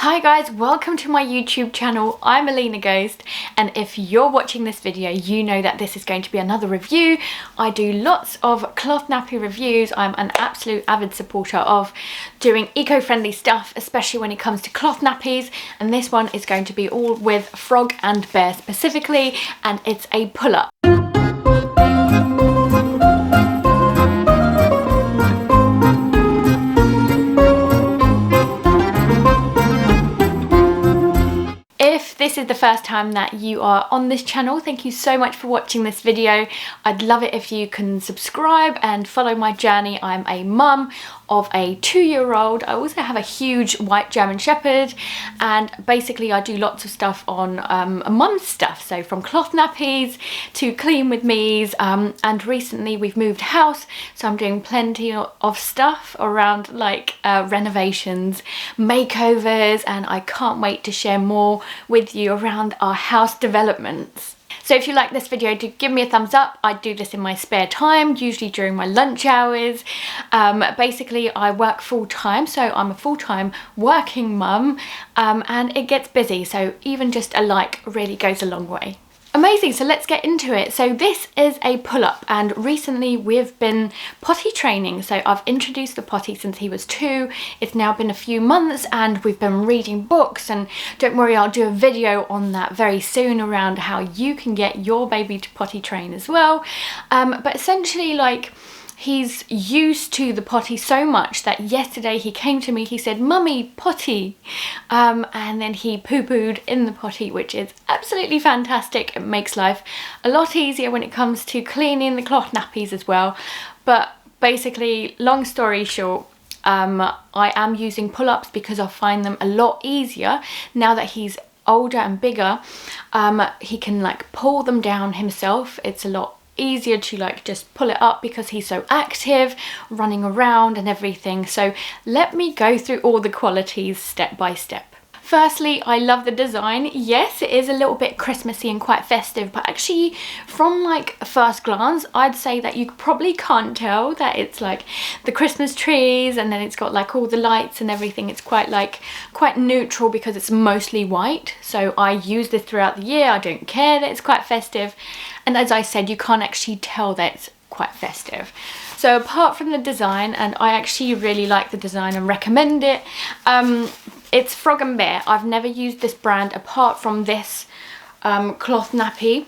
Hi guys, welcome to my YouTube channel. I'm Alina Ghost, and if you're watching this video, you know that this is going to be another review. I do lots of cloth nappy reviews. I'm an absolute avid supporter of doing eco-friendly stuff, especially when it comes to cloth nappies, and this one is going to be all with frog and bear specifically, and it's a pull-up. If this is the first time that you are on this channel, thank you so much for watching this video. I'd love it if you can subscribe and follow my journey. I'm a mum of a 2-year-old. I also have a huge white German Shepherd, and basically I do lots of stuff on mum stuff, so from cloth nappies to clean with me's, and recently we've moved house, so I'm doing plenty of stuff around like renovations, makeovers, and I can't wait to share more with you around our house developments. So if you like this video, do give me a thumbs up. I do this in my spare time, usually during my lunch hours. Basically, I work full-time, so I'm a full-time working mum, and it gets busy, so even just a like really goes a long way. Amazing, so let's get into it. So this is a pull-up, and recently we've been potty training. So I've introduced the potty since he was 2. It's now been a few months and we've been reading books, and don't worry, I'll do a video on that very soon around how you can get your baby to potty train as well. But essentially, like, he's used to the potty so much that yesterday he came to me, he said, "Mummy, potty," and then he poo-pooed in the potty, which is absolutely fantastic. It makes life a lot easier when it comes to cleaning the cloth nappies as well. But basically, long story short, I am using pull-ups because I find them a lot easier now that he's older and bigger. He can like pull them down himself. It's a lot easier to like just pull it up because he's so active, running around and everything. So let me go through all the qualities step by step. Firstly, I love the design. Yes, it is a little bit Christmassy and quite festive, but actually from like first glance, I'd say that you probably can't tell that it's like the Christmas trees and then it's got like all the lights and everything. It's quite neutral because it's mostly white. So I use this throughout the year. I don't care that it's quite festive. And as I said, you can't actually tell that it's quite festive. So apart from the design, and I actually really like the design and recommend it, it's Frog and Bear. I've never used this brand apart from this cloth nappy.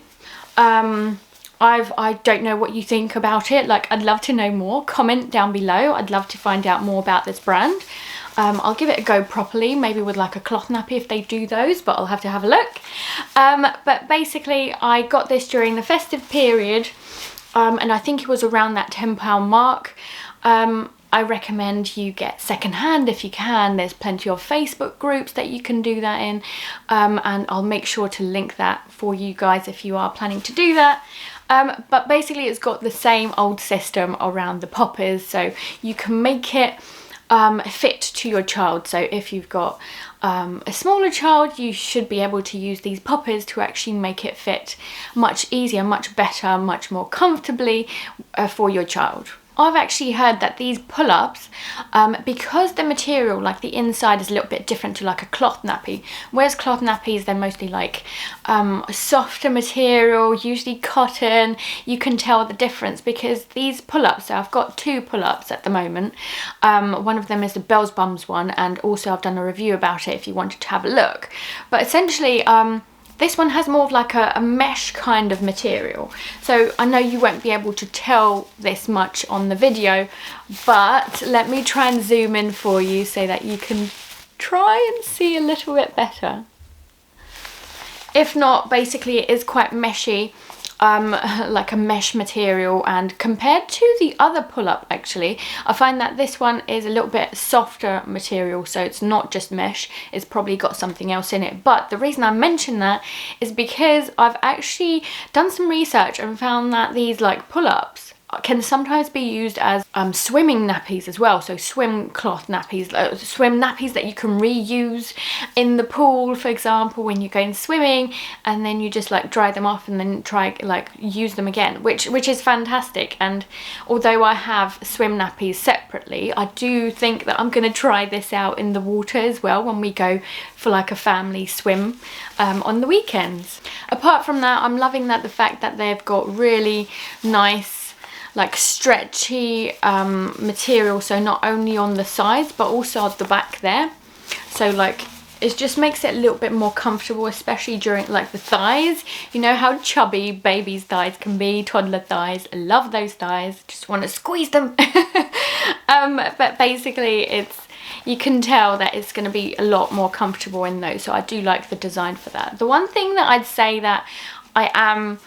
I don't know what you think about it. Like, I'd love to know more. Comment down below. I'd love to find out more about this brand. I'll give it a go properly, maybe with like a cloth nappy if they do those, but I'll have to have a look. But basically, I got this during the festive period, and I think it was around that £10 mark. I recommend you get secondhand if you can. There's plenty of Facebook groups that you can do that in, and I'll make sure to link that for you guys if you are planning to do that. But basically, it's got the same old system around the poppers, so you can make it fit to your child. So if you've got a smaller child, you should be able to use these poppers to actually make it fit much easier, much better, much more comfortably for your child. I've actually heard that these pull-ups, because the material, like the inside, is a little bit different to like a cloth nappy, whereas cloth nappies, they're mostly like a softer material, usually cotton. You can tell the difference because these pull-ups, so I've got 2 pull-ups at the moment. One of them is the Bell's Bums one, and also I've done a review about it if you wanted to have a look. But essentially, this one has more of like a mesh kind of material. So I know you won't be able to tell this much on the video, but let me try and zoom in for you so that you can try and see a little bit better. If not, basically it is quite meshy, like a mesh material, and compared to the other pull-up, actually I find that this one is a little bit softer material, so it's not just mesh, it's probably got something else in it. But the reason I mention that is because I've actually done some research and found that these like pull-ups can sometimes be used as swimming nappies as well. So swim cloth nappies, swim nappies that you can reuse in the pool, for example, when you're going swimming, and then you just like dry them off and then try like use them again, which is fantastic. And although I have swim nappies separately, I do think that I'm going to try this out in the water as well when we go for like a family swim on the weekends. Apart from that, I'm loving that the fact that they've got really nice like stretchy material, so not only on the sides but also at the back there, so like it just makes it a little bit more comfortable, especially during like the thighs. You know how chubby babies' thighs can be, toddler thighs. I love those thighs, just want to squeeze them. But basically you can tell that it's going to be a lot more comfortable in those, so I do like the design for that. The one thing that I'd say that I am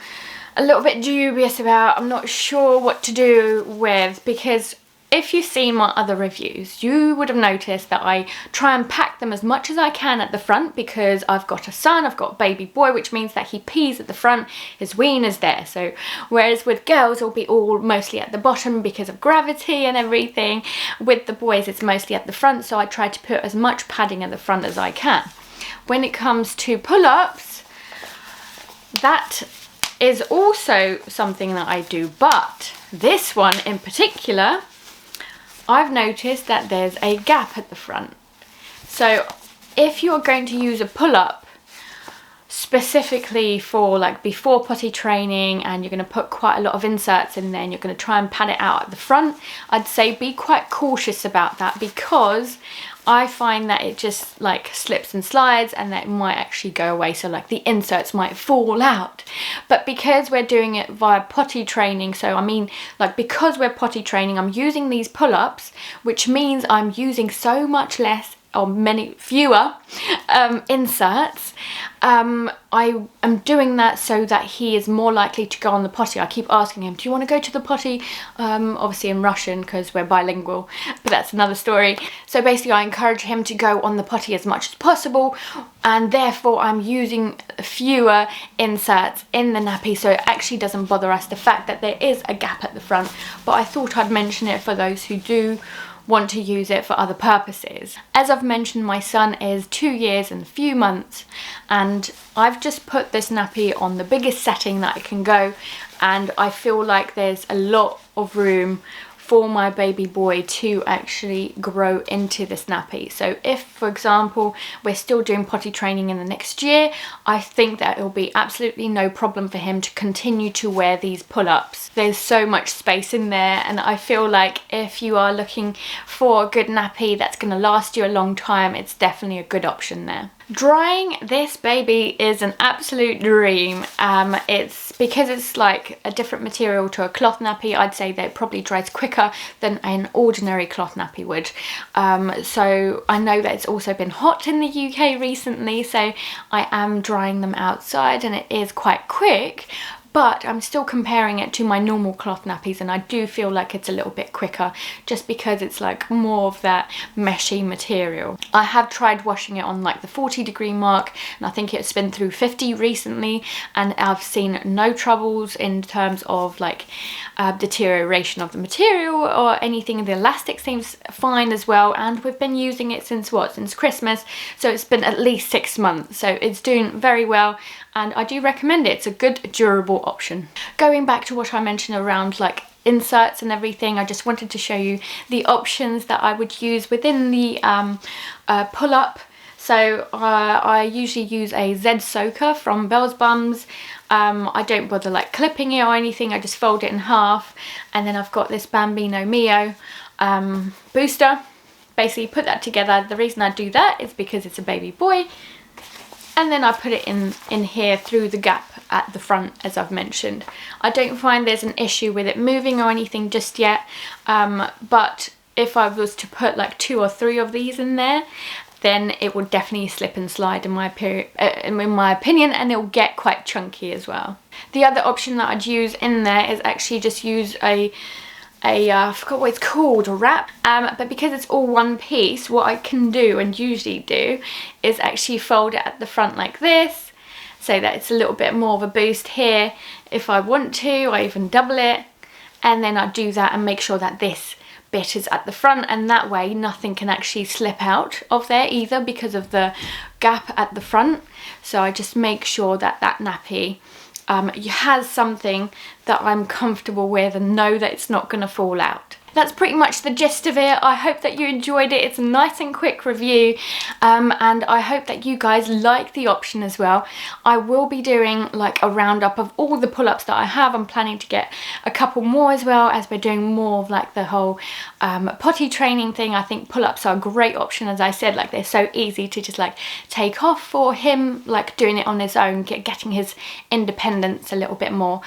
a little bit dubious about, I'm not sure what to do with, because if you've seen my other reviews, you would have noticed that I try and pack them as much as I can at the front, because I've got a son, I've got a baby boy, which means that he pees at the front, his weener's there. So whereas with girls it'll be all mostly at the bottom because of gravity and everything, with the boys it's mostly at the front, so I try to put as much padding at the front as I can. When it comes to pull-ups, that is also something that I do, but this one in particular, I've noticed that there's a gap at the front. So if you're going to use a pull-up specifically for like before potty training, and you're going to put quite a lot of inserts in there and you're going to try and pad it out at the front, I'd say be quite cautious about that, because I find that it just like slips and slides and that it might actually go away, so like the inserts might fall out. But because we're doing it via potty training, so I mean like because we're potty training, I'm using these pull-ups, which means I'm using so much less or many fewer inserts. I am doing that so that he is more likely to go on the potty. I keep asking him, do you want to go to the potty? Obviously in Russian because we're bilingual, but that's another story. So basically I encourage him to go on the potty as much as possible, and therefore I'm using fewer inserts in the nappy, so it actually doesn't bother us the fact that there is a gap at the front. But I thought I'd mention it for those who do want to use it for other purposes. As I've mentioned, my son is 2 years and a few months, and I've just put this nappy on the biggest setting that I can go, and I feel like there's a lot of room for my baby boy to actually grow into this nappy. So if, for example, we're still doing potty training in the next year, I think that it'll be absolutely no problem for him to continue to wear these pull-ups. There's so much space in there, and I feel like if you are looking for a good nappy that's going to last you a long time, it's definitely a good option there. Drying this baby is an absolute dream. It's because it's like a different material to a cloth nappy, I'd say that it probably dries quicker than an ordinary cloth nappy would. So I know that it's also been hot in the UK recently, so I am drying them outside and it is quite quick. But I'm still comparing it to my normal cloth nappies, and I do feel like it's a little bit quicker just because it's like more of that meshy material. I have tried washing it on like the 40-degree mark, and I think it's been through 50 recently, and I've seen no troubles in terms of like deterioration of the material or anything. The elastic seems fine as well, and we've been using it since what? Since Christmas, so it's been at least 6 months, so it's doing very well. And I do recommend it. It's a good durable option. Going back to what I mentioned around like inserts and everything, I just wanted to show you the options that I would use within the pull-up. So I usually use a Z soaker from Bell's Bums. I don't bother like clipping it or anything, I just fold it in half, and then I've got this Bambino Mio booster. Basically put that together. The reason I do that is because it's a baby boy, and then I put it in here through the gap at the front, as I've mentioned. I don't find there's an issue with it moving or anything just yet, but if I was to put like 2 or 3 of these in there, then it would definitely slip and slide in my opinion, and it'll get quite chunky as well. The other option that I'd use in there is actually just use I forgot what it's called, a wrap, but because it's all one piece, what I can do and usually do is actually fold it at the front like this, so that it's a little bit more of a boost here if I want to. I even double it, and then I do that and make sure that this bit is at the front, and that way nothing can actually slip out of there either because of the gap at the front. So I just make sure that that nappy has something that I'm comfortable with and know that it's not going to fall out. That's pretty much the gist of it. I hope that you enjoyed it. It's a nice and quick review, and I hope that you guys like the option as well. I will be doing like a roundup of all the pull-ups that I have. I'm planning to get a couple more as well, as we're doing more of like the whole potty training thing. I think pull-ups are a great option, as I said, like they're so easy to just like take off for him, like doing it on his own, getting his independence a little bit more.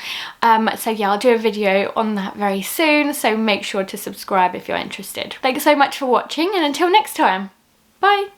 So yeah, I'll do a video on that very soon, so make sure to subscribe if you're interested. Thanks so much for watching, and until next time, bye!